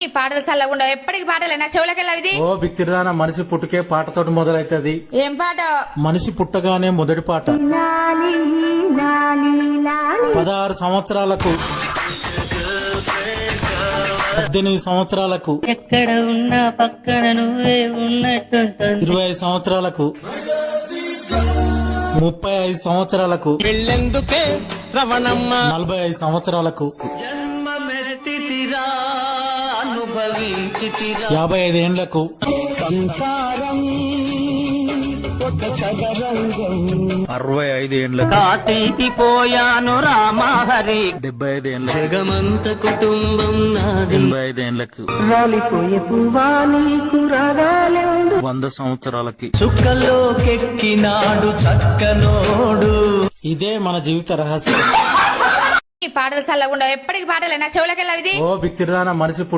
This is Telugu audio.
ఈ పాటలు చల్లకుండా ఎప్పటికి పాటలే నా చెవులకెళ్ళ ఇది. ఓ బిత్తిరాన మనిషి పుట్టుకే పాటతోటి మొదలైతది. ఏం పాట? మనిషి పుట్టగానే మొదటి పాట. 16 సంవత్సరాలకు 18 సంవత్సరాలకు ఎక్కడ ఉన్నా పక్కన నువ్వే ఉన్నట్టుంటుంది. 25 సంవత్సరాలకు 35 సంవత్సరాలకు 45 సంవత్సరాలకు 55 ఏండ్లకు 65 ఏండ్లకు పోయాను రామహరి 75 ఏండ్లకు జగమంత కుటుంబం నాది 85 ఏండ్లకు రాలిపోయే పువ్వా నీకు రాగాలేందు 100 సంవత్సరాలకి చుక్కలోకెక్కినాడు చక్కనోడు. ఇదే మన జీవిత రహస్యం. ఈ పాటలు చల్లకుండా ఎప్పటికి పాటలే నా చెవులకెళ్ళ ఇది. ఓ బిత్తిరాన మనిషి